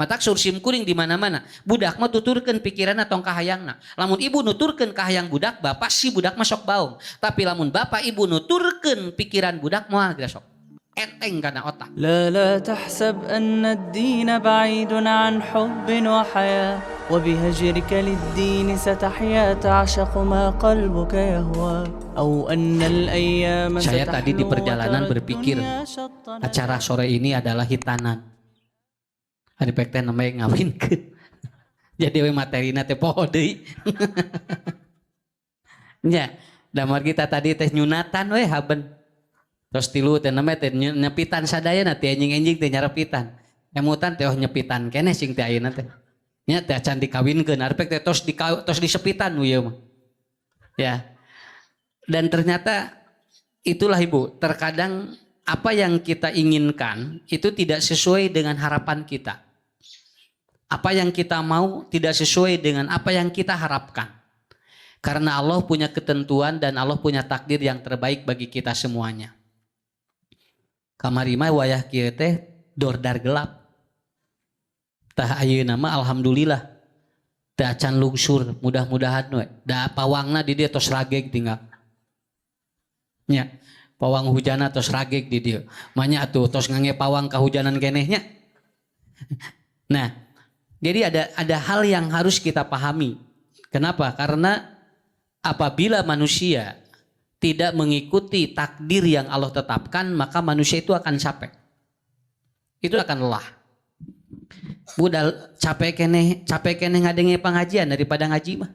Matak sursim kuring di mana-mana. Budak mah tuturkeun pikiranna tong kahayangna. Lamun ibu nuturkeun kahayang budak, bapak si budak mah sok baung. Tapi lamun bapak ibu nuturkeun pikiran budak moal geus sok enteng kana otak. لا تحسب أن الدين بعيد عن حب وحياة وبهجرك للدين ستحيا تعشق ما قلبك يهوى أو أن الأيام Saya tadi di ستحلو perjalanan وترى berpikir الدنيا شطا acara sore ini adalah hitanan. Hari pek teh namanya ngawinkeun. Jadi we materina teh poho deui. Nya, damar kita tadi teh nyunatan we haben. Terus tilu teh namanya teh nyepitan sadayana teh anjing-anjing teh nyarepitan. Emutan teh nyepitan keneh sing teh ayeuna teh. Nya teh can dikawinkeun arep teh tos disepitan we mah. Ya. Dan ternyata itulah Ibu, terkadang apa yang kita inginkan itu tidak sesuai dengan harapan kita. Apa yang kita mau tidak sesuai dengan apa yang kita harapkan. Karena Allah punya ketentuan dan Allah punya takdir yang terbaik bagi kita semuanya. Kamari mah wayah kieu teh dordar gelap. Tah ayeuna mah alhamdulillah. Da can lungsur, mudah-mudahan we. Da pawangna di dieu tos rageg tinggal. Nya, pawang hujana tos rageg di dieu. Manya atuh tos ngange pawang kahujanan kenehnya. Nah, jadi ada hal yang harus kita pahami. Kenapa? Karena apabila manusia tidak mengikuti takdir yang Allah tetapkan, maka manusia itu akan capek. Itu akan lelah. Budal capek keneh ngadenge pengajian daripada ngaji mah.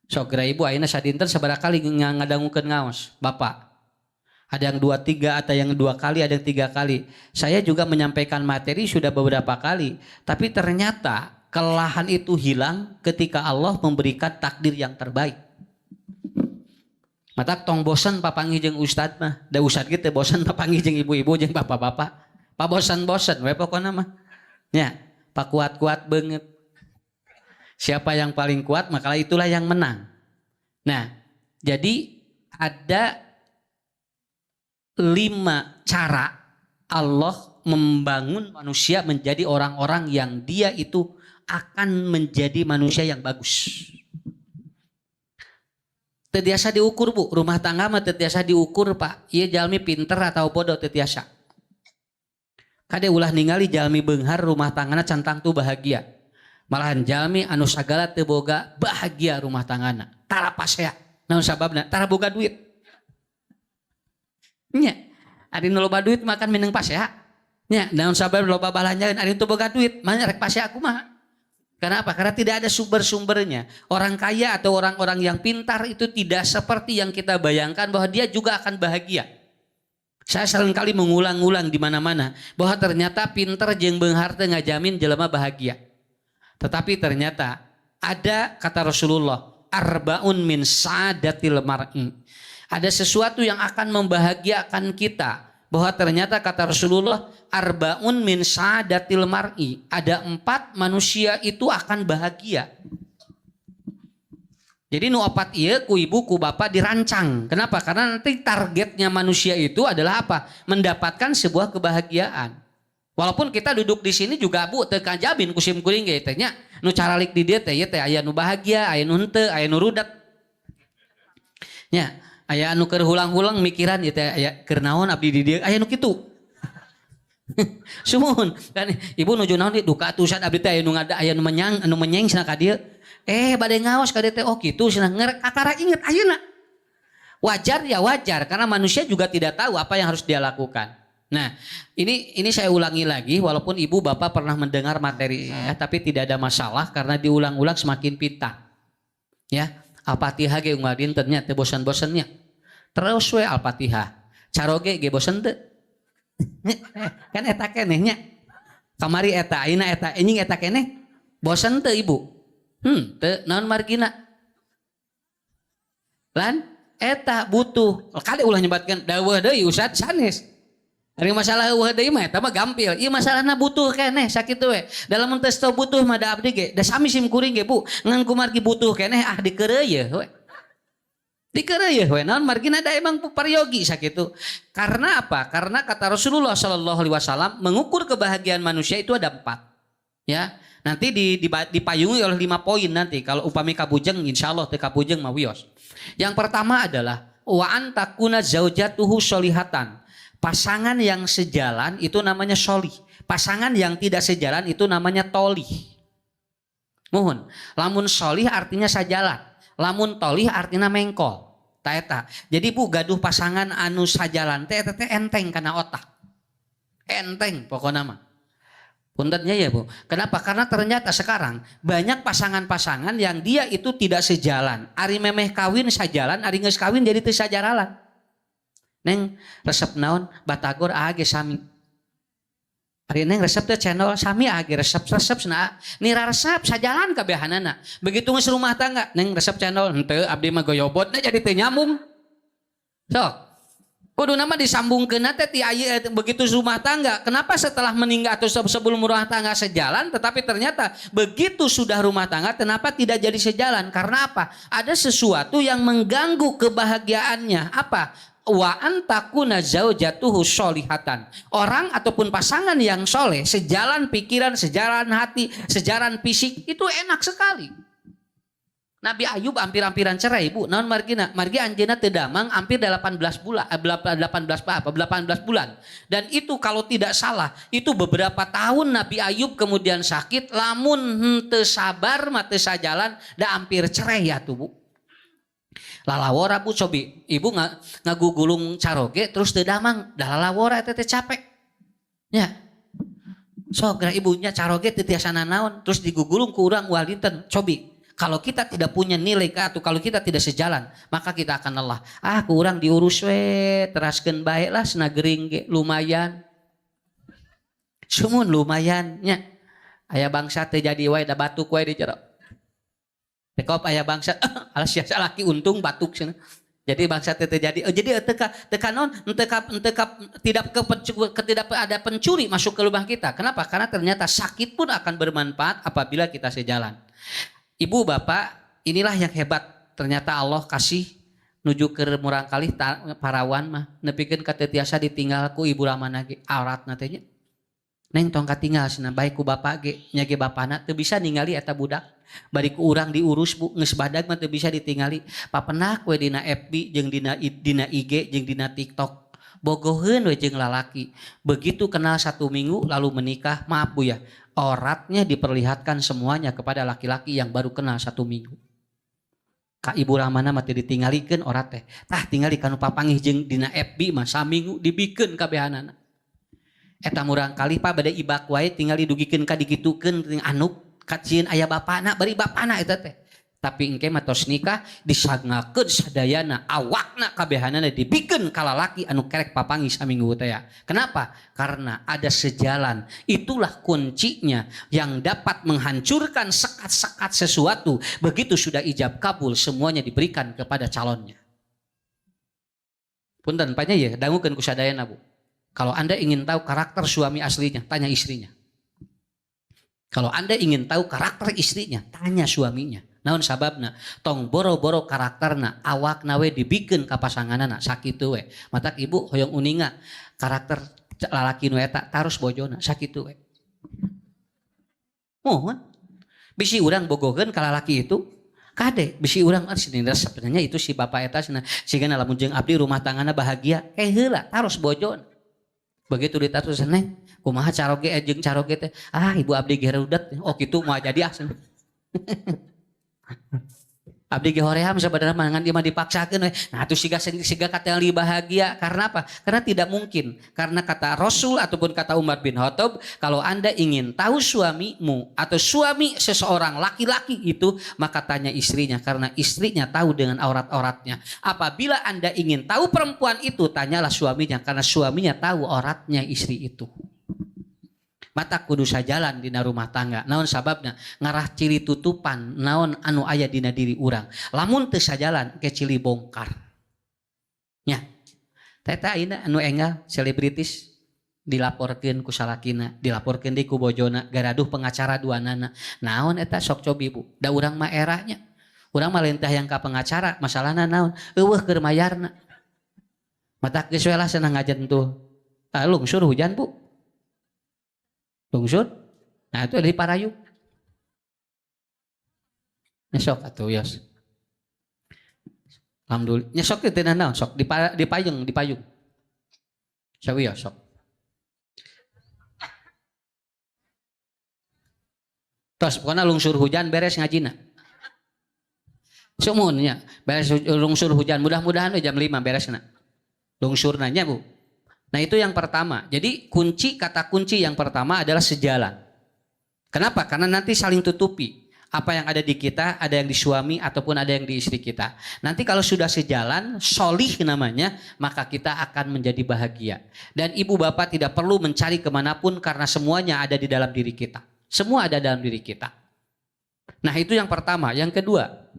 Sok geura ibu ayeuna sadinten sabaraha kali ngadangukeun ngaos, Bapak. Ada yang 2-3, ada yang 2 kali, ada yang 3 kali. Saya juga menyampaikan materi sudah beberapa kali, tapi ternyata kelelahan itu hilang ketika Allah memberikan takdir yang terbaik. Matak tong bosan papanggih jeung ustad mah. Da ustad ge teh bosan papanggih jeung ibu-ibu jeung bapak-bapak. Pa bosan-bosan we pokona mah. Nya, pa kuat-kuat banget. Siapa yang paling kuat maka itulah yang menang. Nah, jadi ada 5 cara Allah membangun manusia menjadi orang-orang yang dia itu akan menjadi manusia yang bagus. Tetiasa diukur Bu, rumah tangga mah tetiasa diukur Pak. Ieu jalmi pinter atau bodoh tetiasa. Kade ulah ningali jalmi beunghar rumah tanggana cantang tuh bahagia. Malahan jalmi anu sagala teu boga bahagia rumah tanggana. Tara pasea. Naon sababna? Tara boga duit. Nya, ari nu loba duit makan mineng pasea. Nya, naon sabab loba balanjaan ari teu boga duit, mah rek pasea kumaha? Kenapa? Karena tidak ada sumber-sumbernya. Orang kaya atau orang-orang yang pintar itu tidak seperti yang kita bayangkan bahwa dia juga akan bahagia. Saya seringkali mengulang-ulang di mana-mana bahwa ternyata pintar jeung beunghar teu ngajamin jelema bahagia. Tetapi ternyata ada kata Rasulullah, arbaun min sa'adatil mar'i. Ada sesuatu yang akan membahagiakan kita. Bahwa ternyata kata Rasulullah, arbaun min sa'adatil mar'i. Ada 4 manusia itu akan bahagia. Jadi nu 4 ieu ku ibu ku bapak dirancang. Kenapa? Karena nanti targetnya manusia itu adalah apa? Mendapatkan sebuah kebahagiaan. Walaupun kita duduk di sini juga Bu teu kajamin ku sim kuring ge teh nya. Nu caralik di dieu teh ieu teh aya nu bahagia, aya nu henteu, aya nu rudet. Nya, aya anu keur hulang-hulang mikiran ieu teh aya keur naon abdi di dieu, aya nu kitu. Sumuhun kan ibu nuju naon di duka atusan abdi teh aya nu ngada aya nu menyeng cenah ka dieu. Bade ngaos ka dieu teh oh kitu cenah ngerek akara inget ayeuna. Wajar ya wajar karena manusia juga tidak tahu apa yang harus dia lakukan. Nah, ini saya ulangi lagi walaupun ibu bapak pernah mendengar materi ya, tapi tidak ada masalah karena diulang-ulang semakin pintar. Ya, Al-Fatihah ge unggal dinten nya teu bosan-bosannya. Terus we Al-Fatihah. Caroge ge bosan teu? Kan eta keneh nya. Kamari eta ayeuna eta enjing eta keneh. Bosan teu ibu? Teu naon margina? Lan eta butuh. Kade ulah nyebatkeun daweuh deui Ustad sanes. Ari masalah eueuh deui mah eta mah gampil. Ieu masalahna butuh keneh sakitu we. Dalam entes teu butuh mah da abdi ge. Da sami sim kuring ge Bu. Ngan kumargi butuh keneh dikereuyeun we. Dikereuyeun we. Naon margina da emang pariogi sakitu. Karena apa? Karena kata Rasulullah sallallahu alaihi wasallam mengukur kebahagiaan manusia itu ada 4. Ya, nanti dipayungi oleh 5 poin nanti. Kalau upami kabujeng, insya Allah teu kabujeng mah wios. Yang pertama adalah wa antakuna zaujatuhu solihatan. Pasangan yang sejalan itu namanya solih. Pasangan yang tidak sejalan itu namanya tolih. Muhun. Lamun solih artinya sajalan. Lamun tolih artinya mengkol. Taeta. Jadi bu gaduh pasangan anu sajalan teh enteng karena otak. Enteng pokoknya mah. Puntennya ya bu. Kenapa? Karena ternyata sekarang banyak pasangan-pasangan yang dia itu tidak sejalan. Ari memeh kawin sajalan, ari geus kawin jadi teu sajaralan. Neng resep naon batagor age sami. Ari neng resep teh channel sami age resep cenah. Nira resep sajalan kabehanana. Begitu geus rumah tangga, neng resep channel henteu abdi mah goyobotna jadi teu nyambung. Sok. Kudu nama disambungkeun teh ti aya begitu rumah tangga. Kenapa setelah meninggal atau sebelum rumah tangga sejalan tetapi ternyata begitu sudah rumah tangga kenapa tidak jadi sejalan? Karena apa? Ada sesuatu yang mengganggu kebahagiaannya. Apa? Wa antakuna zaujatuhu sholihatan. Orang ataupun pasangan yang soleh, sejalan pikiran, sejalan hati, sejalan fisik itu enak sekali. Nabi Ayub hampir-hampiran cerai bu. Naon margina? Margi anjeunna teu damang hampir 18 bulan, 18 bulan. Dan itu kalau tidak salah, itu beberapa tahun Nabi Ayub kemudian sakit, lamun henteu sabar mah teu sajalan da hampir cerai ya tuh bu. Lalawora bu cobi, ibu ngagugulung caroge terus teu damang, da lalawora teh capek. Ya. Sogra ibunya caroge teu tiasa nanaon, terus digugulung ku urang wal dinten, cobi. Kalau kita tidak punya nilai atau kalau kita tidak sejalan, maka kita akan lelah. Kurang diurus we, teraskeun bae lah senagering ge lumayan. Sumun lumayan nya. Aya bangsa teh jadi wae da batuk wae di jero. Tekop aya bangsa alas sia laki untung batuk cenah. Jadi bangsa teh jadi jadi teka non tidak ada pencuri masuk ke lubang kita. Kenapa? Karena ternyata sakit pun akan bermanfaat apabila kita sejalan. Ibu bapak inilah yang hebat ternyata Allah kasih nuju ke murang kali parawan mah nepikeun ka teu tiasa ditinggal ku ibu ramana ge auratna teh nya. Neng tong katinggal cenah bae ku bapak ge nya ge bapana teu bisa ningali eta budak. Bari ku urang diurus bu geus badag mah teu bisa ditingali. Papenak we dina FB jeung dina IG jeung dina TikTok. Bogoheun we jeung lalaki. Begitu kenal 1 minggu lalu menikah, maaf bu ya. Auratnya diperlihatkan semuanya kepada laki-laki yang baru kenal 1 minggu. Ka ibu ramana mah teu ditingalikeun aurat teh. Tah tingali kanu papanggih jeung dina FB mah saminggu dibikeun kabehanana. Eta murang kali pa bade ibak wae tinggal didugikeun ka digitukeun teuing anuk kacieun aya bapana bari bapana eta teh. Tapi engke mah tos nikah disangakeun sadayana awakna kabehanana dibikeun ka lalaki anu kerek papanggih saminggu teh ya. Kenapa? Karena ada sejalan. Itulah kuncinya yang dapat menghancurkan sekat-sekat sesuatu. Begitu sudah ijab kabul semuanya diberikan kepada calonnya. Punten panya ya dangukeun ku sadayana bu. Kalau Anda ingin tahu karakter suami aslinya, tanya istrinya. Kalau Anda ingin tahu karakter istrinya, tanya suaminya. Naon sababna? Tong boro-boro karakterna awakna we dibikeun ka pasanganana sakitu we. Matak ibu hoyong uninga karakter lalaki nu eta tarus bojona sakitu we. Mohon bisi urang bogogeun ka lalaki itu kade bisi urang sebenarnya itu si bapak eta cenah sigana lamun jeung abdi rumah tanggana bahagia heula tarus bojona. Begitu ditatus neng kumaha caroge jeung caroge teh ibu abdi ge rudet oh kitu moal jadi asna. Abdi ge hoream sebenarnya mangan dia mah dipaksakeun we. Nah atuh siga kateli bahagia karena apa? Karena tidak mungkin. Karena kata Rasul ataupun kata Umar bin Khattab, kalau Anda ingin tahu suamimu atau suami seseorang laki-laki itu, maka tanya istrinya karena istrinya tahu dengan aurat-auratnya. Apabila Anda ingin tahu perempuan itu, tanyalah suaminya karena suaminya tahu auratnya istri itu. Mata kudu sajalan dina rumah tangga. Naon sababna? Ngarah ciri tutupan naon anu aya dina diri urang. Lamun teu sajalan ke cili bongkar. Nya. Teta ayeuna anu enggal selebritis dilaporkeun ku salakina, dilaporkeun deui ku bojona, garaduh pengacara duanana. Naon eta sok cobi Bu? Da urang mah eranya. Urang mah lain teh yang ka pengacara, masalahna naon? Eueuh keur mayarna. Matak geus we lah cenah ngajentuh. Lungsur hujan Bu. Lungsur Nah itu ada di Parayung. Nyesok atuh Yos. Alhamdulillah. Nyesok itu naon sok di payung, di payung. Sawi ya sok. Terus pokoknya lungsur hujan beres ngajina. Semuanya beres lungsur hujan, mudah-mudahan jam 5 beresna. Lungsur nanya Bu. Nah itu yang pertama. Jadi kata kunci yang pertama adalah sejalan. Kenapa? Karena nanti saling tutupi. Apa yang ada di kita, ada yang di suami ataupun ada yang di istri kita. Nanti kalau sudah sejalan, solih namanya, maka kita akan menjadi bahagia. Dan ibu bapak tidak perlu mencari kemanapun karena semuanya ada di dalam diri kita. Semua ada dalam diri kita. Nah itu yang pertama. Yang kedua,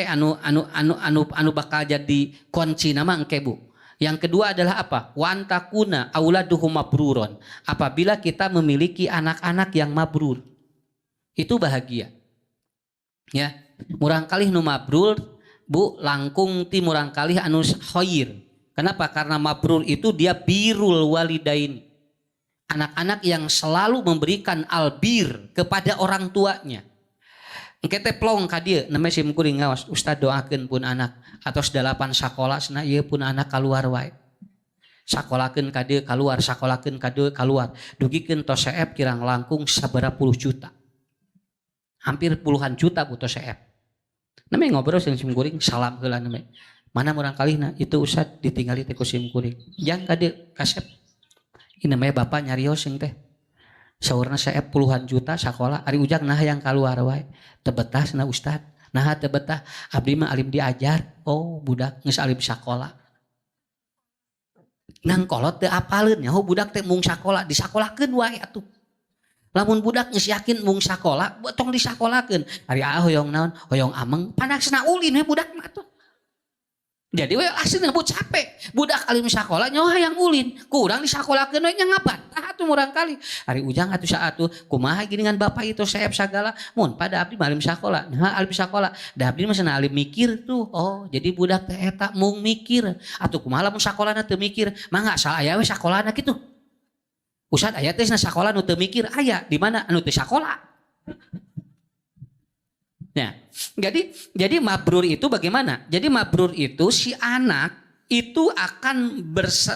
anu bakal jadi kunci nama engke Bu. Yang kedua adalah apa? Wa antakuna auladuhum mabruron. Apabila kita memiliki anak-anak yang mabrur, itu bahagia. Ya, murang kalih nu mabrur Bu, langkung ti murang kalih anu khair. Kenapa? Karena mabrur itu dia birrul walidain. Anak-anak yang selalu memberikan albir kepada orang tuanya. Engke teh plong ka dieu namanya sim kuring ngaos, Ustad doakeun pun anak atos 8 sakola cenah ieu pun anak kaluar wae. Sakolakeun ka dieu kaluar, sakolakeun ka dieu kaluar. Dugikeun tos CF kirang langkung sabaraha puluh juta. Hampir puluhan juta Bu tos CF. Namanya ngobrol jeung sim kuring salam heula namanya. Mana murang kalihna itu Ustad ditinggali teh ku sim kuring. Jang ka dieu kasep. Ini namanya bapak nyarios yang teh. Saurna saya puluhan juta sekolah. Ari ujang nah yang keluar wae. Tebetah sana Ustad. Nah tebetah. Abdi mah alim diajar. Oh budak geus alim sekolah. Nang kolot teu apaleun nya. Oh budak teh mung sekolah. Disakolahkeun wae atuh. Lamun budak geus yakin mung sekolah, tong disakolahkeun. Ari hoyong naon? Hoyong ameng. Panaksna ulin we budak mah atuh. Jadi we aslinya bu capek budak alim sakola nyawa yang ulin kurang di sakola kena nya ngabantah atuh murang kali hari ujang atuh saatu kumaha gini dengan bapak itu saeb sagala mun pada abdi alim sakola nah alim sakola da abdi mah cenah alim mikir tuh oh jadi budak teh eta mung mikir atuh kumaha lamun sakolana teu mikir mangga salah aya we sakolana kitu Ustad aya teh sakola nu teu mikir aya di mana anu teu sakola. Nah, jadi mabrur itu bagaimana? Jadi mabrur itu si anak itu akan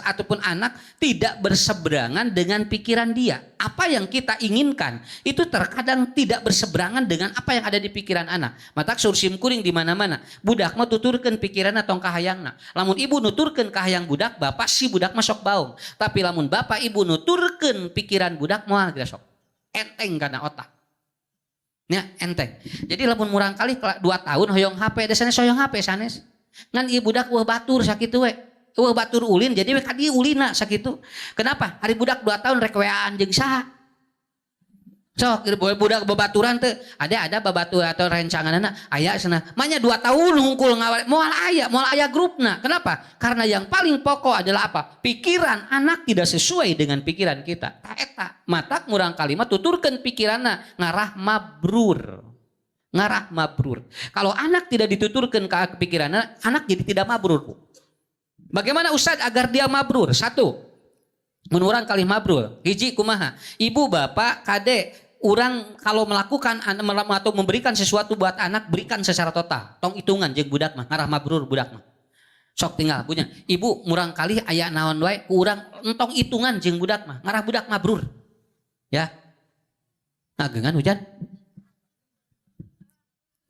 ataupun anak tidak berseberangan dengan pikiran dia. Apa yang kita inginkan itu terkadang tidak berseberangan dengan apa yang ada di pikiran anak. Matak sursim kuring di mana-mana. Budak mah tuturkeun pikiran atau kahayangna. Lamun ibu nuturkeun kahayang budak, bapak si budak masuk baung. Tapi lamun bapak ibu nuturkeun pikiran budak moal geus sok. Enteng kana otak. Ya enteng. Jadi lamun murang kali 2 tahun hoyong HP desana hoyong HP sanes. Ngan ieu budak weuh batur sakitu we. Weuh batur ulin jadi we ka dieu ulina sakitu. Kenapa? Hari budak 2 tahun rek weaan jeung saha? Sok budak babaturan teh ada babatur atau rencanganana aya cenah. Manya 2 tahun hungkul ngawale moal aya grupna. Kenapa? Karena yang paling pokok adalah apa? Pikiran anak tidak sesuai dengan pikiran kita. Ta eta matak murang kalimat tuturkeun pikiranna ngarah mabrur. Ngarah mabrur. Kalau anak tidak dituturkan ke pikirannya, anak jadi tidak mabrur. Bagaimana Ustaz agar dia mabrur? 1. Menurang kali mabrur. Hiji kumaha? Ibu bapak kade orang kalau melakukan atau memberikan sesuatu buat anak berikan secara total. Tong hitungan jeung budak mah ngarah mabrur budak mah. Sok tinggal punya. Ibu murang kali aya naon wae ku urang entong hitungan jeung budak mah ngarah budak mabrur. Ya. Nah geungan hujan.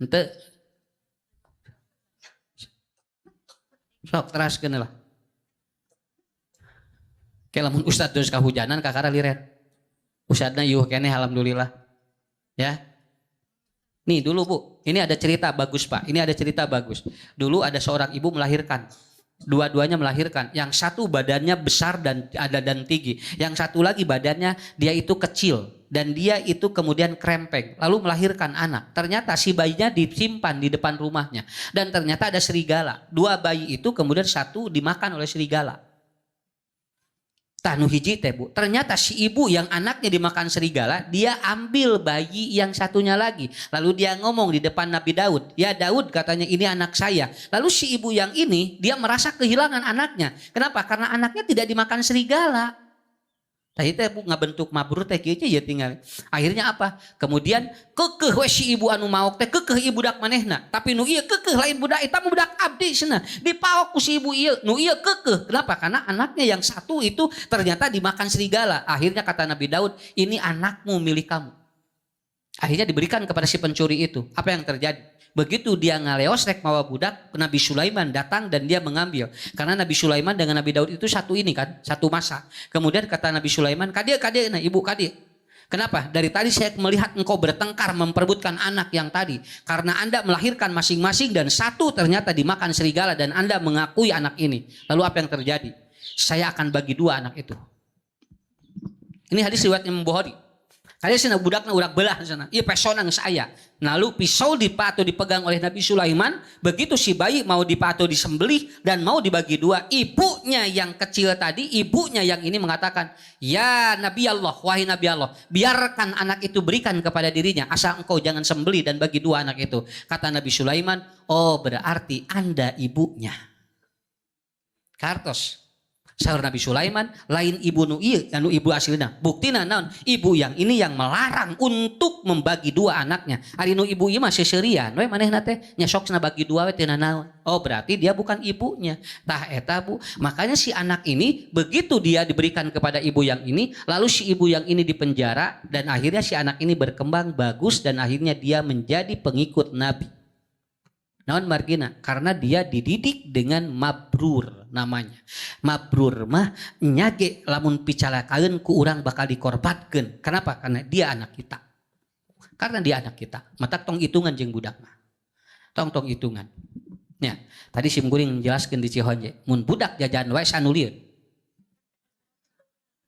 Henteu. Sok teraskeun lah. Ke lamun ustad terus kahujanan kakara liret. Ustadna yuh kene alhamdulillah. Ya. Nih dulu Bu, ini ada cerita bagus Pak. Ini ada cerita bagus. Dulu ada seorang ibu melahirkan. Dua-duanya melahirkan. Yang satu badannya besar dan tinggi. Yang satu lagi badannya dia itu kecil dan dia itu kemudian krempeng. Lalu melahirkan anak. Ternyata si bayinya disimpan di depan rumahnya dan ternyata ada serigala. 2 bayi itu kemudian satu dimakan oleh serigala. Tanu hiji teh Bu. Ternyata si ibu yang anaknya dimakan serigala, dia ambil bayi yang satunya lagi. Lalu dia ngomong di depan Nabi Daud. Ya Daud katanya ini anak saya. Lalu si ibu yang ini dia merasa kehilangan anaknya. Kenapa? Karena anaknya tidak dimakan serigala. Tadi teh bu ngabentuk mabrur teh kieu ya tinggal. Akhirnya apa? Kemudian kekeh we si ibu anu maok teh kekeh ibu budak manehna. Tapi nu ieu kekeh lain budak eta budak abdi cenah. Dipaok ku si ibu ieu, nu ieu kekeh. Kenapa? Karena anaknya yang satu itu ternyata dimakan serigala. Akhirnya kata Nabi Daud, "Ini anakmu milik kamu." Akhirnya diberikan kepada si pencuri itu. Apa yang terjadi? Begitu dia ngaleos rek mawa budak, Nabi Sulaiman datang dan dia mengambil. Karena Nabi Sulaiman dengan Nabi Daud itu satu ini kan, satu masa. Kemudian kata Nabi Sulaiman, kadia, nah ibu kadia. Kenapa? Dari tadi saya melihat engkau bertengkar memperebutkan anak yang tadi. Karena Anda melahirkan masing-masing dan satu ternyata dimakan serigala dan Anda mengakui anak ini. Lalu apa yang terjadi? Saya akan bagi dua anak itu. Ini hadis riwayat Imam Bukhari. Kalian sana budakna urak belah sana. Iya pesonang saya. Lalu pisau dipato dipegang oleh Nabi Sulaiman. Begitu si bayi mau dipato disembelih dan mau dibagi dua. Ibunya yang kecil tadi, ibunya yang ini mengatakan, "Ya Nabi Allah, wahai Nabi Allah, biarkan anak itu berikan kepada dirinya. Asal engkau jangan sembelih dan bagi dua anak itu." Kata Nabi Sulaiman, "Oh berarti Anda ibunya." Kartos. Sahur Nabi Sulaiman, lain ibu nu ieu anu ibu aslina. Buktina naon? Ibu yang ini yang melarang untuk membagi dua anaknya. Ari nu ibu ieu mah seserian we manehna teh nya soksna bagi dua we teu naon. Oh berarti dia bukan ibunya. Tah eta Bu. Makanya si anak ini begitu dia diberikan kepada ibu yang ini, lalu si ibu yang ini dipenjara dan akhirnya si anak ini berkembang bagus dan akhirnya dia menjadi pengikut Nabi. Naon margina? Karena dia dididik dengan mabrur namanya. Mabrur mah nyage lamun picalakaeun ku urang bakal dikorbankeun. Kenapa? Karena dia anak kita. Karena dia anak kita. Mata tong hitungan jeung budak mah. Tong hitungan. Ya, tadi sim kuring menjelaskeun di Cihonje, mun budak jajan wae sanu lieur.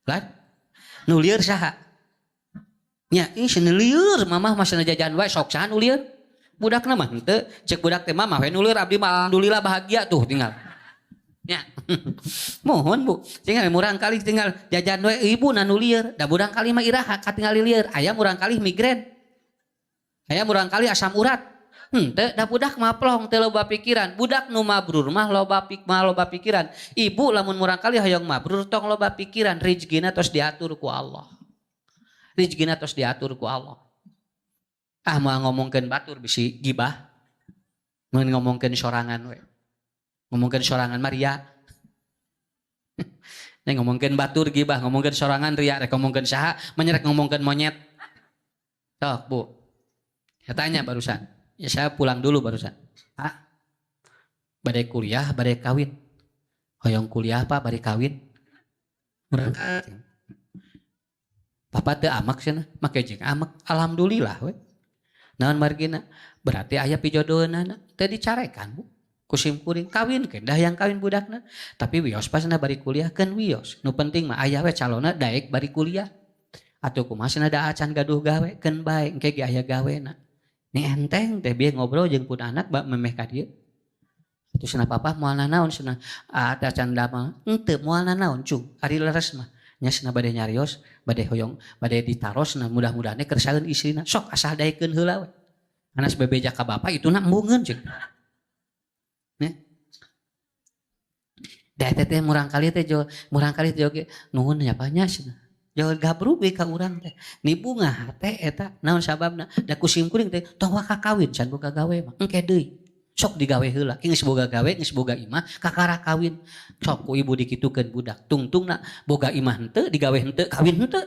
Kan? Nu lieur saha? Nya, ih sanu lieur mamah mah sana jajan wae sok saha nu lieur? Budak mah henteu cek budak teh mah we nulir abdi mah alhamdulillah bahagia tuh tinggal. Ya. Mohon Bu, tinggal murang kali tinggal jajan we ibu na nu lieur, da budang kali mah iraha katingali lieur, aya murang kali migrain. Aya murang kali asam urat. Henteu da budak mah plong teu loba pikiran. Budak nu mabrur mah loba pikiran. Ibu lamun murang kali hoyong mabrur tong loba pikiran, rezekina tos diatur ku Allah. Rezekina tos diatur ku Allah. Ah mau ngomongkeun batur bisi gibah. Mun ngomongkeun sorangan we. Ngomongkeun sorangan Maria. Nek ngomongkeun batur gibah, ngomongkeun sorangan ria, rek ngomongkeun saha, menyerek ngomongkeun monyet. Sok, Bu. Saya tanya barusan. Ya saya pulang dulu barusan. Ah. Badai kuliah, badai kawin. Hoyong kuliah apa badai kawin? Papa teu amak cenah, make jeung amak. Alhamdulillah we. Naon margina? Berarti aya pijodohna teu dicarekan Bu. Kusim kuring kawin ke dah yang kawin budakna. Tapi wios pasna bari kuliah kan wios. Nu penting mah aya we calona daek bari kuliah. Atuh kumaha cenah da acan gaduh gawe keun bae engke ge aya gawena. Ni enteng teh bieu ngobrol jeung pun anak bak memeh ka dieu. Atuh cenah papa moalna naon cenah? Ada can damel. Henteu moalna naon cung. Ari leres mah. Nya cenah bade nyarios, bade hoyong, bade ditaros nah mudah-mudahan kersaeun istrina. Sok asal daekeun heula we. Anas bebeja ka bapa ituna embungeun ceuk. Nya. Da eta teh murang kali teh ge nuhun nya nya cenah. Jauh gabruk we ka urang teh. Ni bunga teh eta naon sababna? Da kusim kuring teh tong waka kawin can boga gawe mah. Engke deui. Sok digawe heula. Geus boga gawe, geus boga imah, kakara kawin. Sok ku ibu dikitukeun budak. Tungtungna boga imah henteu, digawe henteu, kawin henteu.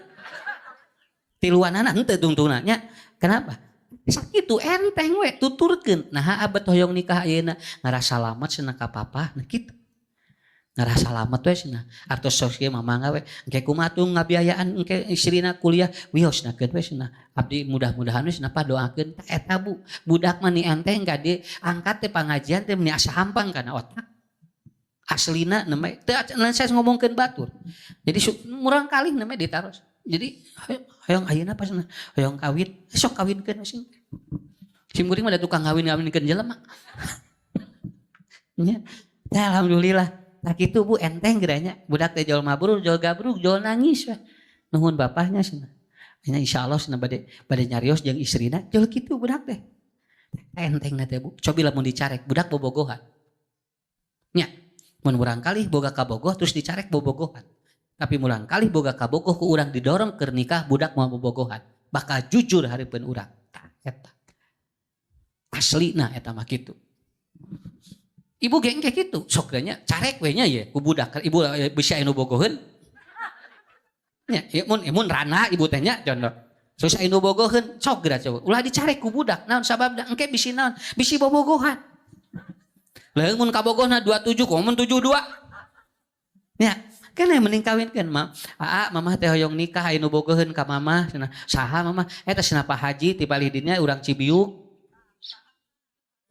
Tiluanana henteu tungtungna nya. Kenapa? Sakitu enteng we tuturkeun. Nah abet hoyong nikah ayeuna ngarasa selamat cenah ka papa. Nah kitu. Ngarasa selamat we cenah. Artos sok ieu mamangga we. Engke kumaha tuh ngabiayaan engke istrina kuliah wiosna keun we cenah. Abdi mudah-mudahan we cenah doakeun eta Bu. Budak mah ni enteng gade angkat teh pangajian teh meni asa hampang kana otak. Aslina nemeh teu saya ngomongkeun batur. Jadi murang kali nemeh ditaros. Jadi hoyong ayeuna pas hoyong kawin, sok kawinkeun we sing. Sim kuring mah da tukang kawin-kawinkeun jelema. Nya. Alhamdulillah. Nah gitu Bu enteng geranya budak teh jol mabrur jol gabruk jol nangis weh. Nuhun bapahnya cenah. Nya insyaallah cenah bade nyarios jeung istrina jol kitu budak teh. Entengna teh Bu. Cobi lamun dicarek budak bobogohan. Nya mun urang kali boga ka bogoh terus dicarek bobogohan. Tapi mulang kali boga kabogoh ku urang didorong keur nikah budak mau bobogohan. Bakal jujur hareupeun urang. Tah eta. Aslina eta mah kitu. Ibu geng kayak gitu, sok nya carek we nya ye ku budak ibu bisa anu bogoheun. Nya mun rana ibu teh nya contoh. Terus anu bogoheun sok geura coba. Ulah dicarek ku budak naon sababna engke bisi naon? Bisi bobogohan. Leuh mun kabogohna 27 kok mun 72. Nya kan mending kawinkeun mah. Mamah teh hoyong nikah anu bogoheun ka mamah cenah. Saha mamah? Eta cenah Pak Haji ti Balidina urang Cibiuk.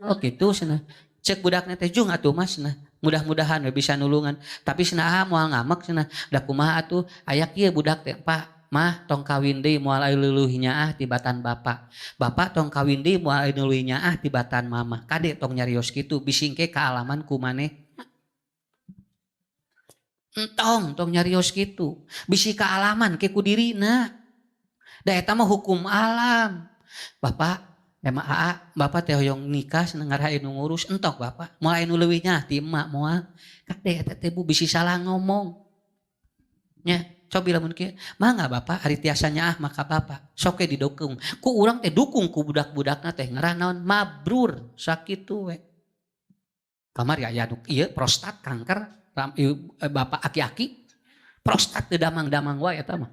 Oh gitu cenah. Cek budaknya teh jung atuh mas nah mudah-mudahan we bisa nulungan tapi cenah moal ngamak cenah da kumaha atuh aya kieu budak teh Pak mah tong kawin deui moal aya leuwih nyaah tibatan bapak tong kawin deui moal aya leuwih nyaah tibatan mama kade tong nyarios kitu bisingke kaalaman ku maneh tong nyarios kitu bisi kaalaman ke ku dirina da eta mah hukum alam bapak emang bapak teh hoyong nikah seneng ngarahain ngurus entok bapak mulai nu leuwih nyaah ti emak moal kade eta teh bu bisi salah ngomong nya cobi lamun kieu mangga bapak ari tiasa nyaah maka bapak sok we didukung ku urang teh dukung ku budak-budakna teh ngarah naon mabrur sakitu we kamari aya nu ieu prostat kanker bapak aki-aki prostat teu damang-damang wae eta mah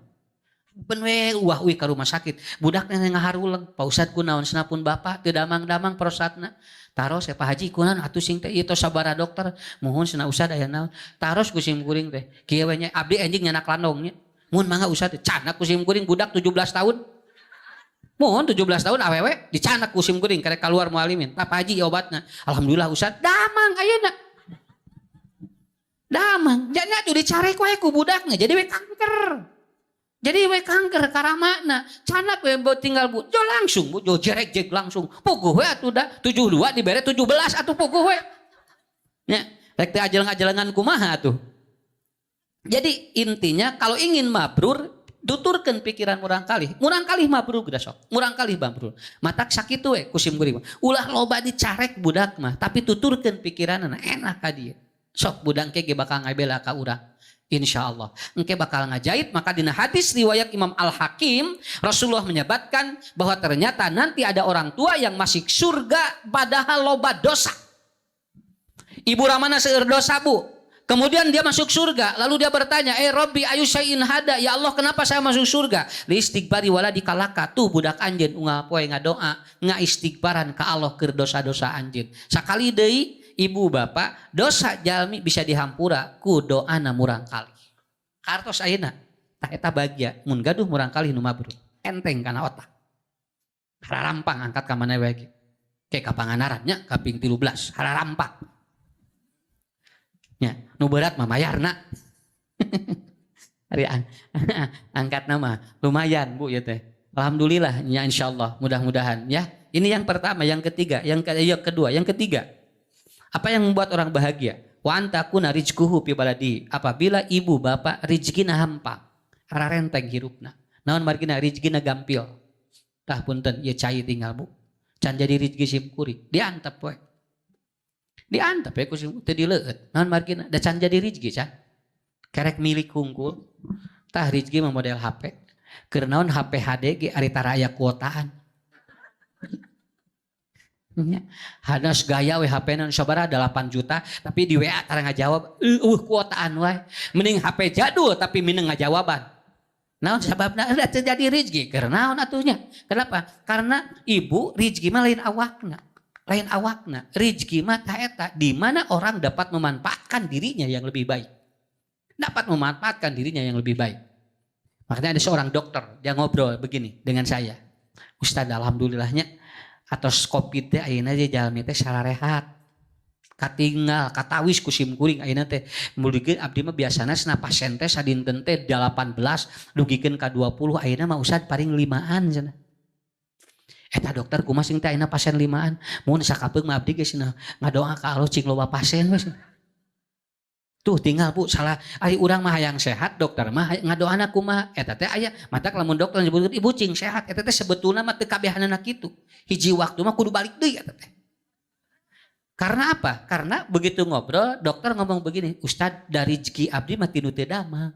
ben we uih ka rumah sakit budakna ngaharuleng Pak Ustad kunaon senapun bapak teu damang-damang prostatna taros Pak Haji kunaon atuh sing teh ieu tos sabaraha dokter muhun cenah Ustad aya naon taros ku sim kuring teh kieu we nya abdi anjing nyanak landong nya muhun mangga Ustad canak ku sim kuring budak 17 tahun muhun 17 tahun awewe dicanak ku sim kuring karek kaluar mualimin Pak Haji obatna alhamdulillah Ustad damang ayeuna damang jadinya tuh dicarek wae ku budakna jadi we kanker. Jadi we kanker karamakna, canak we tinggal bu, jo langsung bu, jo jerek langsung, puguh we atuh da, 72 dibere 17 atuh puguh we. Nya, rek teh ajelang-ajelangan kumaha atuh. Jadi intinya kalau ingin mabrur, tuturkeun pikiran murang kalih mabrur geus sok, murang kalih mabrur. Matak sakitu we kusim kuring. Ulah loba dicarek budak mah, tapi tuturkeun pikiranna enak ka dieu. Sok budak ge bakal ngabela ka urang. Insya Allah engke bakal ngajait maka dina hadis riwayat Imam Al-Hakim Rasulullah menyebutkan bahwa ternyata nanti ada orang tua yang masuk surga padahal loba dosa ibu ramana seueur dosa bu kemudian dia masuk surga lalu dia bertanya Robbi ayu syai'in hada ya Allah kenapa saya masuk surga li istighbari wala dikalaka tuh budak anjeun unggal poe ngadoa ngaistighbaran ka Allah keur dosa-dosa anjeun sakali deui ibu bapak dosa jalmi bisa dihampura ku doana murang kali kartos ayeuna tah eta bahagia mun gaduh murang kali nu mabrur enteng kana otak hararampang angkat ka mana wae ke ka Pangandaran nya kaping 13 hararampang nya nu berat mah mayarna ari angkat nama lumayan bu ya teh alhamdulillah ya insyaallah mudah-mudahan ya ini yang pertama yang ketiga yang kedua yang ketiga apa yang membuat orang bahagia? Wa antakuna rizquhu fi baladi. Apabila ibu bapak rizkina hampang, hararenteng hirupna. Naon margina rizkina gampil. Tah punten ieu cai tinggal bu. Can jadi rizki sim kuring, diantep we. Diantep we ku sim teu dileueut. Naon margina da can jadi rizki can. Kerek milik hungkul. Tah rizki mah model HP. Keur naon HP HD ge ari tara aya kuotaan. Hadas gaya we HP nan sabaraha 8 juta tapi di WA tara ngajawab kuotaan wae mending HP jadul tapi mineng ngajawaban naon sababna da terjadi rezeki karena naon atuhnya kenapa karena ibu rezeki mah lain awakna rezeki mah ta eta di mana orang dapat memanfaatkan dirinya yang lebih baik makanya ada seorang dokter dia ngobrol begini dengan saya Ustaz alhamdulillahnya atos kopi teh ayeuna teh jalmi teh sararehat katinggal katawis ku sim kuring ayeuna teh mulikeun abdi mah biasana cenah pasien teh sadinten teh 18 dugikeun ka 20 ayeuna mah Ustad paring 5an cenah eta dokter kumaha sing teh ayeuna pasien 5an mun sakapeung mah abdi geus ngadoa ka Allah cing loba pasien we tuh tinggal bu salah ari urang mah hayang sehat dokter mah ngadoana kumaha eta teh aya matak lamun dokter nyebutkeun ibu cing sehat eta teh sebetulna mah teu kabehanana kitu hiji waktu mah kudu balik deui eta teh karena apa karena begitu ngobrol dokter ngomong begini Ustad dari rezeki abdi mah tinu teu damang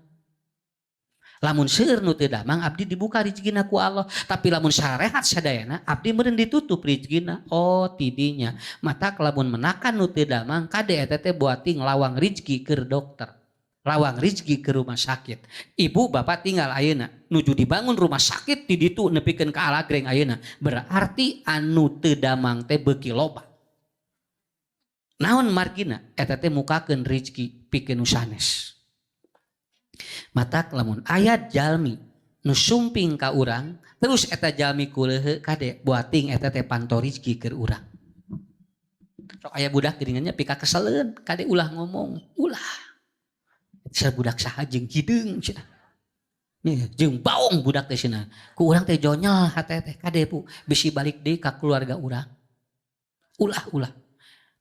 Lamun seueur nu teu damang abdi dibuka rezekina ku Allah, tapi lamun sarehat sadayana abdi meureun ditutup rezekina. Oh tidinya mata lamun menakan nu teu damang kade eta teh buati nglawang rezeki keur dokter, lawang rezeki ke rumah sakit. Ibu bapak tinggal ayeuna nuju dibangun rumah sakit di ditu nepikeun ka Alagreng ayeuna, berarti anu teu damang teh beuki loba. Naon margina eta teh mukakeun rezeki pikeun nu sanes. Matak lamun ayat jalmi nu sumping ka urang terus eta jalmi kuleuheut kade buating eta teh panto rezeki keur urang. Sok aya budak geuningannya pika keseleun kade ulah ngomong ulah. Sa budak saha jeung hideung cenah. Nih jeung baong budak teh cenah. Ku urang teh jonyel hate teh kade Bu bisi balik deui ka keluarga urang. Ulah.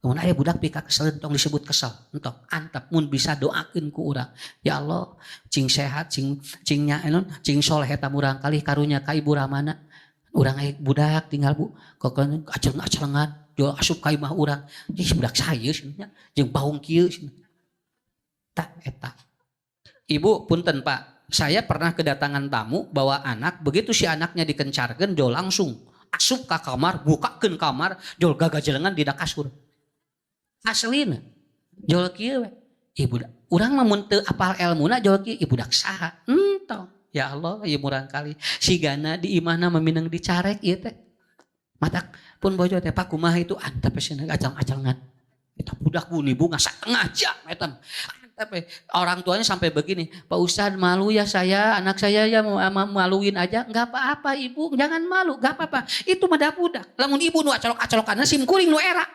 Mun aya budak pika kesel tong disebut kesel entok antep mun bisa doakeun ku urang ya Allah cing sehat cing nyaeun cing soleh eta murang kali karunya ka ibu ramana urang aya budak tinggal Bu kokeun aceleng-acelengan jual asup ka imah urang ih budak saha cenah jeung baung kieu cenah tak eta ibu punten Pak saya pernah kedatangan tamu bawa anak begitu si anaknya dikencarkeun jol langsung asup ka kamar bukakeun kamar jol gagajelengan dina kasur aslina jol kieu we ibu urang mah mun teu apal elmuna jol kieu ibu dak saha entong ya Allah ieu murang kali sigana di imahna meminang dicarek ieu teh matak pun bojo teh Pak kumaha itu antep cenah acang-acangan eta budak buni bunga satengah jam eta antep orang tuanya sampai begini Pak Ustad malu ya saya anak saya ya maluin aja enggak apa-apa ibu jangan malu enggak apa-apa itu mah budak lamun ibu nu acolok-acolokanna sim kuring nu era.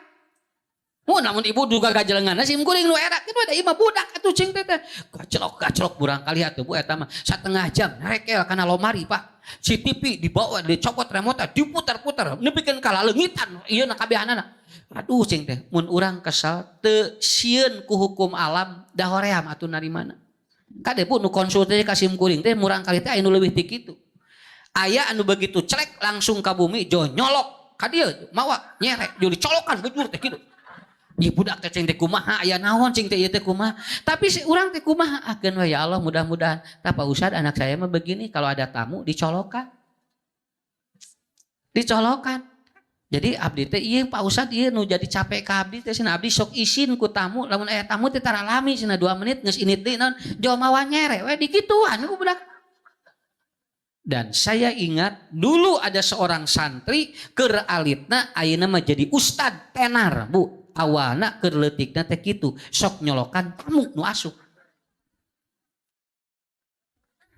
Oh, namun ibu juga gajelengan sim kuring nu era kitu ada imah budak atuh cing teh gacelok burang kali atuh Bu eta mah satengah jam rekel kana lomari Pak si TV dibawa dicopot remote diputar-putar nepikeun ka laleungitan ieu na kabehanana aduh cing teh mun urang kesal teu sieun ku hukum alam da hoream atuh narimana kade Bu nu konsul teh ka sim kuring teh murang kali teh aya nu leuwih ti kitu aya anu begitu celek langsung ka bumi jo nyolok ka dieu mawa nyerek jo dicolokan bujur teh kitu. Ieu budak teh cing teh kumaha aya naon cing teh ieu teh kumaha tapi si urang teh kumaha akeun we ya Allah mudah-mudahan tah Pak Ustad anak saya mah begini kalau ada tamu dicolokan jadi abdi teh ieu Pak Ustad ieu nu jadi capek ka abdi teh cenah abdi sok isin ku tamu lamun aya tamu teh tara lami cenah 2 menit geus init deui naon jol mawa nyere we dikituan ku budak. Dan saya ingat dulu ada seorang santri keur alitna ayeuna mah jadi ustad tenar Bu awalna keur leutikna teh kitu sok nyolokan tamu nu asup.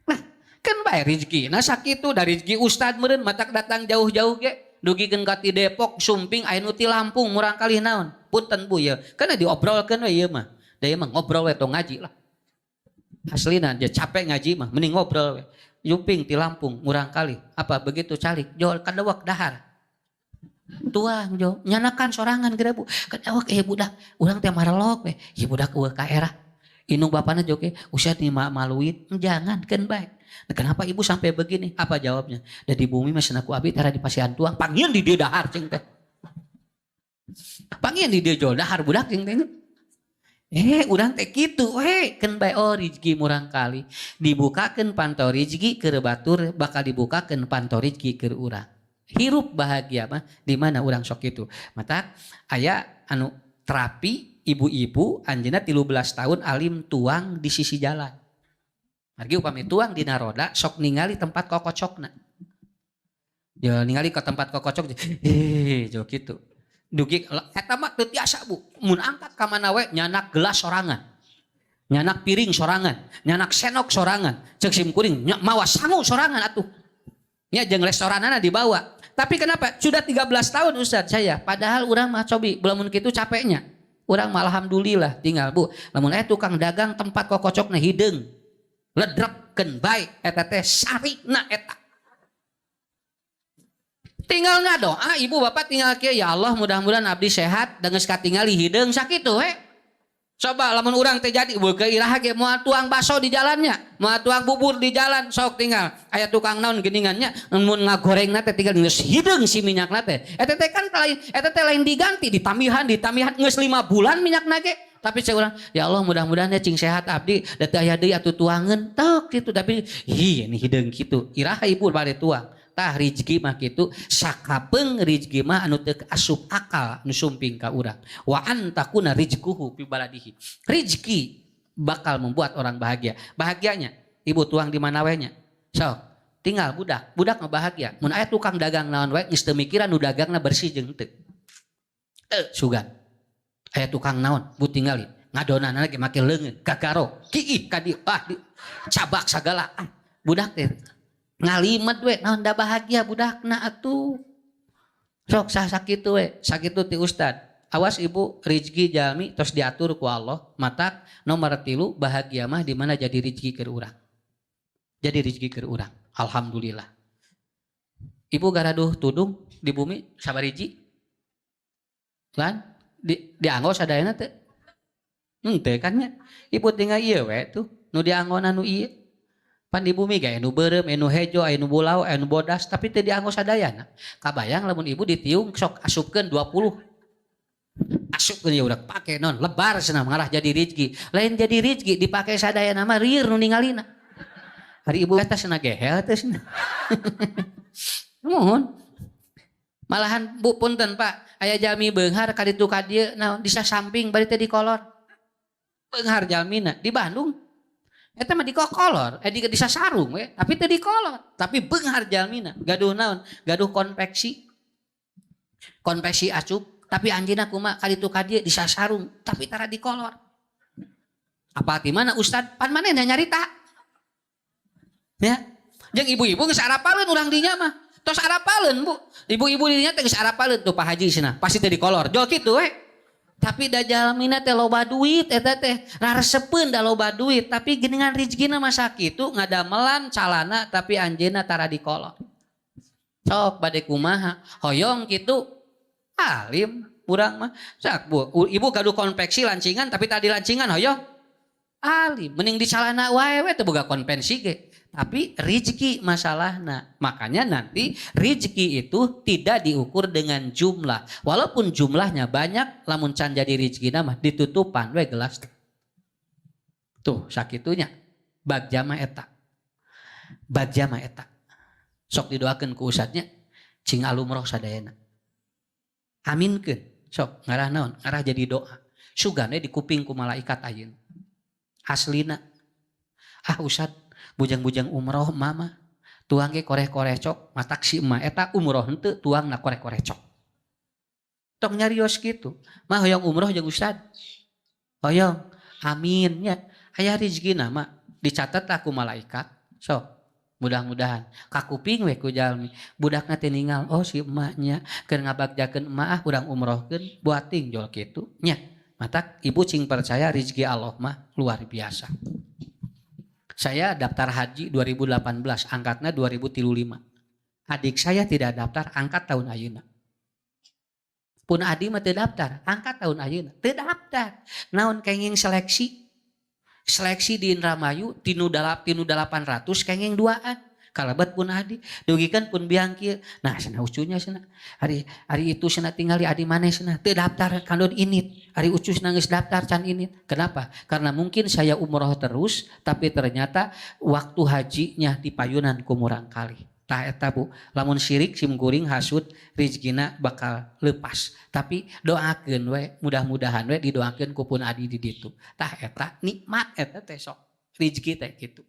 Nah, kan bae rezekina sakitu dari rezeki ustad meureun matak datang jauh-jauh ge dugikeun ka ti Depok sumping aya nu ti Lampung murang kalih naon. Punten Bu ya. Kana diobrolkeun we ieu mah. Da ieu mah ngobrol we tong ngaji lah. Aslina dia capek ngaji mah mending ngobrol we. Yumping ti Lampung murang kalih apa begitu calik jol kadawak dahar. Tuang jo nyanakan sorangan geura Bu kadawak budak urang teh marelok we ieu budak eueuh ka era indung bapana jo ke Ustad nih maluin jangan kan baik nah, kenapa ibu sampai begini apa jawabnya da di bumi mah cenah ku abdi tara di pasian tuang pangieun di dieu dahar cing teh pangieun di dieu jol dahar budak cing teh urang teh kitu kan bae oh rezeki murang kali dibukakeun pantau rezeki keur batur bakal dibukakeun pantau rezeki keur urang hirup bahagia mah di mana urang sok itu mata aya anu terapi ibu-ibu anjeunna 13 tahun alim tuang di sisi jalan margi upami tuang dina roda sok ningali tempat kokocokna ya ningali ke tempat kokocok jo kitu dugi eta mah teu tiasa Bu mun angkat ka mana we nyanak gelas sorangan nyanak piring sorangan nyanak senok sorangan ceuk sim kuring mawa sangu sorangan atuh nya jeung restoranana dibawa. Tapi kenapa? Sudah 13 tahun Ustaz saya. Padahal orang mah cobi belum gitu capeknya. Orang mah alhamdulillah tinggal Bu. Lamun aya tukang dagang tempat kokocokna hideung. Ledrepkeun bae eta teh sarina eta. Tinggal ngadoa ibu bapak tinggal kieu ya Allah mudah-mudahan abdi sehat dan geus katingali hideung sakitu we. Coba lamun urang teh jadi beukeun iraha ge moal tuang baso di jalannya, moal tuang bubur di jalan sok tinggal aya tukang naon geuningannya mun ngagorengna teh tinggal geus hideung si minyakna teh. Eta teh kan lain eta teh lain diganti ditamihan geus 5 bulan minyakna ge Tapi saya ulang, ya Allah mudah-mudahan ya cing sehat abdi da teu aya deui atuh tuangeun tok gitu tapi ini hideung kitu. Iraha ibu bade tuang. Tah rezeki mah kitu sakapeung rezeki mah anu teu asup akal anu sumping ka urang. Wa antakuna rizquhu fi baladihi. Rezeki bakal membuat orang bahagia. Bahagianya ibu tuang di mana we nya? So, tinggal budak mah bahagia. Mun aya tukang dagang naon wae geus teu mikiran nu dagangna bersih jeung teu. Sugan. Aya tukang naon, bu tinggali ngadonan lagi make leungeun, gagaro, kiih kadi cabak sagala. Budak teh ngalimet we, naon da bahagia budakna atuh. Sok sakitu we, sakitu ti ustad. Awas ibu rezeki jalmi tos diatur ku Allah. Matak nomor 3 bahagia mah di mana jadi rezeki keur urang. Jadi rezeki keur urang. Alhamdulillah. Ibu garaduh tudung di bumi sabariji? Lan dianggo sadayana teh teh kan nya ibu tinggal ieu we tuh nu dianggona nu ieu pan di bumi ge nu beureum nu hejo nu bulau nu bodas tapi teu dianggo sadayana kabayang lamun ibu ditiung sok asupkeun 20 asupkeun ya udah pake non lebar cenah ngarah jadi rezeki lain jadi rezeki dipake sadayana mah rieur nu ningalina hari ibu eta cenah gehel teh cenah mohon malahan bu punten Pak aya jalmi beunghar ka ditu ka dieu naon di samping bari teh di kolor beunghar jalmina di Bandung eta mah di kolor di sasarung we tapi teu di kolor tapi beunghar jalmina gaduh naon gaduh konveksi acup tapi anjeunna kumaha ka ditu ka dieu di sasarung tapi tara di kolor apa ti mana ustad pan manehna nyarita ya jeung ibu-ibu geus arapaleun urang dinya mah tos arapaleun bu ibu-ibu dinya teh geus arapaleun tuh Pak Haji cenah pasti teh di kolor jol kitu we tapi da jalmina teh loba duit eta teh raresepeun da loba duit tapi geuningan rezekina mah sakitu ngadamelan calana tapi anjeunna tara di kolor sok bade kumaha hoyong kitu alim urang mah sak bu ibu gaduh konveksi lancingan tapi tadi lancingan hoyong alim mending di calana wae teh boga konvensi ge tapi rezeki masalahna. Makanya nanti rezeki itu tidak diukur dengan jumlah. Walaupun jumlahnya banyak, lamun can jadi rezeki mah ditutupan we gelas. Tuh sakitunya. Bagja mah eta. Sok didoakeun ku ustadnya cing alumroh sadayana. Aminkeun. Sok ngarah naon? Ngarah jadi doa. Sugane di kuping ku malaikat ayeuna. Aslina. Ustad bujang-bujang umroh mama tuang ge koreh-koreh cok matak si emak eta umroh henteu tuang na koreh-koreh cok tong nyarios gitu mah hoyong umroh jeung ustad hoyong amin nya aya rezekina mah dicatet aku malaikat sok mudah-mudahan kakuping we ku jalmi budakna teh ningal oh si emaknya keur ngabagjakeun emak urang umrohkeun buating jol kitu nya matak ibu cing percaya rezeki Allah mah luar biasa. Saya daftar haji 2018, angkatnya 2035. Adik saya tidak daftar, angkat tahun ayeuna. Pun adik mah teu daftar, angkat tahun ayeuna. Teu daftar. Naon kenging seleksi? Seleksi di Indramayu tinu 800 kenging duaan. Kalabat pun adi, dugikeun pun biang kieu. Nah, cenah ucunya cenah. Hari itu cenah tinggal di adi maneh cenah teu daftar kandon init. Hari ucus nangis daftar can init. Kenapa? Karena mungkin saya umroh terus tapi ternyata waktu hajinya di payunan kumurang kali. Tah eta Bu, lamun syirik simkuring hasud rezekina bakal lepas. Tapi doakeun we, mudah-mudahan we didoakeun ku pun adi di ditu. Tah eta nikmat eta teh sok rezeki teh kitu.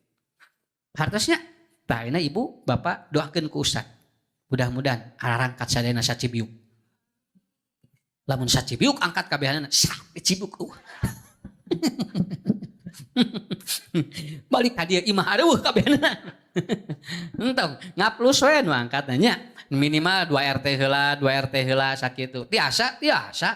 Hartosnya tah ayeuna ibu bapak doakeun ku ustad. Mudah-mudahan arangkat sadayana sacibiuk. Lamun sacibiuk angkat kabehanana sak cibuk. Balik ka dieu imah areuh kabehanana. Entong ngaplus we nu angkatna nya. Minimal 2 RT heula sakitu. Tiasa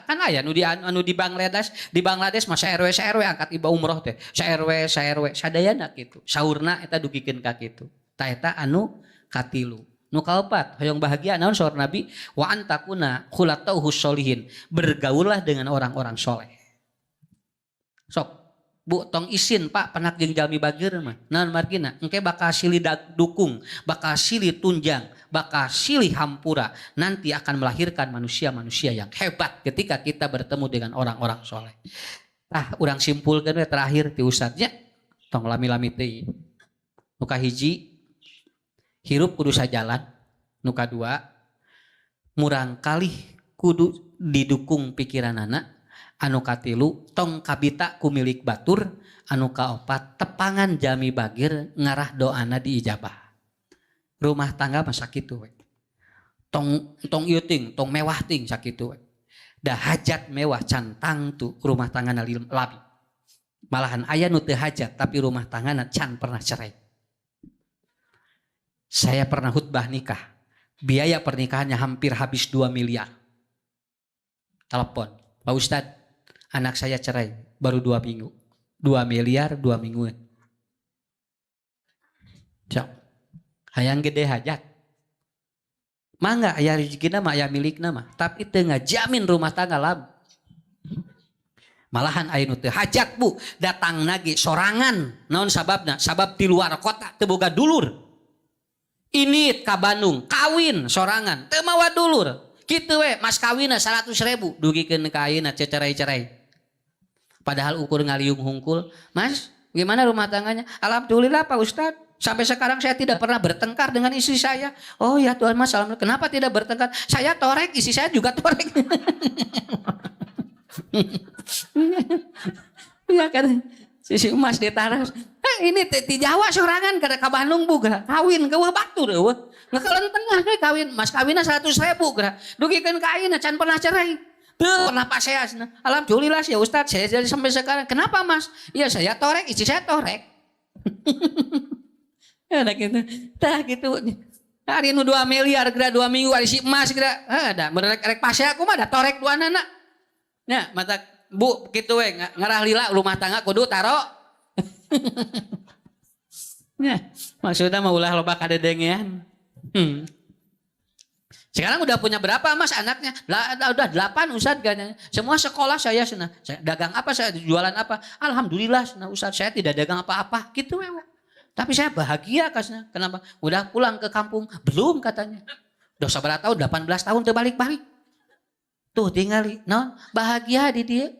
kan aya nu di Bangladesh mah RW angkat iba umroh teh. RW sadayana kitu. Saurna eta dugikeun ka kitu. Ta eta anu katilu. Nu kaopat hoyong bahagia naon saur Nabi wa antakuna khulatahu sholihin. Bergaullah dengan orang-orang soleh. Sok Bu tong isin Pak penak jeung jalmi bageur mah. Naon margina? Engke bakal silih dukung, bakal silih tunjang, bakal silih hampura. Nanti akan melahirkan manusia-manusia yang hebat ketika kita bertemu dengan orang-orang soleh. Urang simpulkeun we terakhir ti ustadznya tong lami-lami teuing. Nu kahiji hirup kudu sajalan, nu kadua murang kalih kudu didukung pikiranana, anu katilu tong kabita ku milik batur, anu kaopat tepangan jami bagir ngarah doana diijabah. Rumah tangga mah sakitu we. Tong ieu ting, tong mewah ting sakitu we. Da hajat mewah cantang tu rumah tanggana labi. Malahan aya nu teu hajat tapi rumah tanggana can pernah cerai. Saya pernah khutbah nikah. Biaya pernikahannya hampir habis 2 miliar. Telepon, Pak Ustadz, anak saya cerai baru 2 minggu. 2 miliar 2 mingguan. Cok, hayang gede hajat. Mangga aya rezekina mah aya milikna mah, tapi teu ngajamin rumah tangga lab. Malahan aya nu teu hajat Bu, datang lagi sorangan. Naon sababna? Sabab di luar kota teu boga dulur. Ini ka Bandung kawin sorangan teu mawa dulur. Kitu we mas kawinna 100.000 dugikeun ka ayeuna cerai-cerai. Padahal ukur ngaliung hungkul, "Mas, gimana rumah tangganya?" "Alhamdulillah Pak Ustadz. Sampai sekarang saya tidak pernah bertengkar dengan istri saya." "Oh ya Tuhan Mas, alhamdulillah." "Kenapa tidak bertengkar?" "Saya torek, istri saya juga torek." Iya kan, si Mas ditaras. Ini di Jawa sorangan kada ka Bandung buka kawin ke batur eueuh. Ngakeuleun tengah we kawin, mas kawinna 100.000 geura. Dugikeun ka ayeuna can pernah cerai. Teu pernah paseasna. Alhamdulillah ya Ustadz, saya jadi sampai sekarang. "Kenapa Mas?" "Iya saya torek, istri saya torek." Ya gitu. Tah gitu. Hari nu 2 miliar geura 2 minggu ari si emas geura. Ada merek pase aku mah da torek duanana. Nya mata Bu kitu we ngarah lila rumah tangga kudu taro. Ya, maksudnya mau ulah loba kadedengean. Sekarang udah punya berapa Mas anaknya? Udah 8 Ustadz katanya. Semua sekolah saya sana. Saya dagang apa, saya jualan apa? Alhamdulillah sana Ustadz, saya tidak dagang apa-apa. Gitu we. Tapi saya bahagia kasnya. Kenapa? Udah pulang ke kampung. Belum katanya. Udah sabar tahun, 18 tahun terbalik-balik. Tuh tinggali. No, bahagia di dia.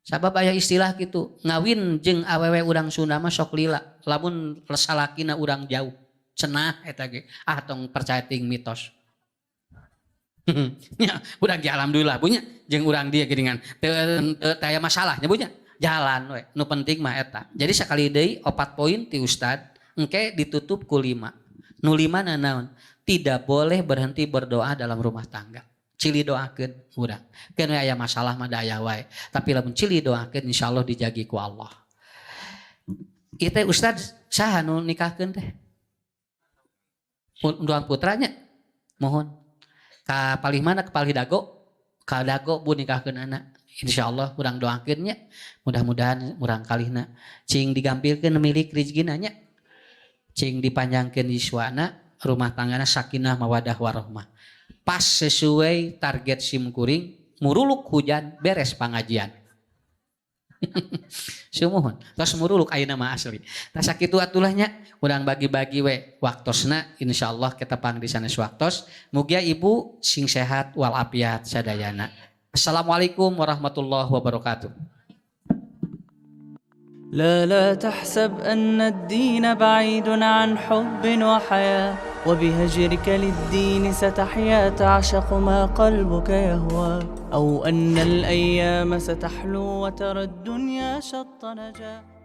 Sabab aya istilah gitu. Ngawin jeung awewe urang Sunda mah sok lila. Lamun salakina urang jauh. Cenah eta ge. Tong percaya ting mitos. Ya, urang ge alhamdulillah punya jeung urang dia geuningan teu aya masalahnya punya. Jalan we. Nu penting mah eta. Jadi sakali deui 4 poin ti Ustad engke ditutup ku 5. Nu 5 na naon? Tidak boleh berhenti berdoa dalam rumah tangga. Cili doakeun urang. Keun aya masalah mah da aya wae. Tapi lamun cili doakeun insyaallah dijagi ku Allah. Ieu teh Ustad saha nu nikahkeun teh? Duaan putranya. Mohon. Ka palih mana? Ka palih dago? Ka dago Bu nikahkeun anak. Insyaallah urang doakeun nya. Mudah-mudahan urang kalihna cing digampilkeun milik rezekina nya. Cing dipanjangkeun yuswana, rumah tanggana sakinah mawadah warahmah. Pas sesuai target simkuring, muruluk hujan beres pangajian. Sumuhun, tos muruluk ayeuna mah asli. Tah sakitu atulahnya urang bagi-bagi we waktosna insyaallah kita pang di sanes waktos. Mugia ibu sing sehat walafiat sadayana. Assalamualaikum warahmatullahi wabarakatuh. لا لا تحسب أن الدين بعيد عن حب وحياة وبهجرك للدين ستحيا تعشق ما قلبك يهوى أو أن الأيام ستحلو وترى الدنيا شط نجاة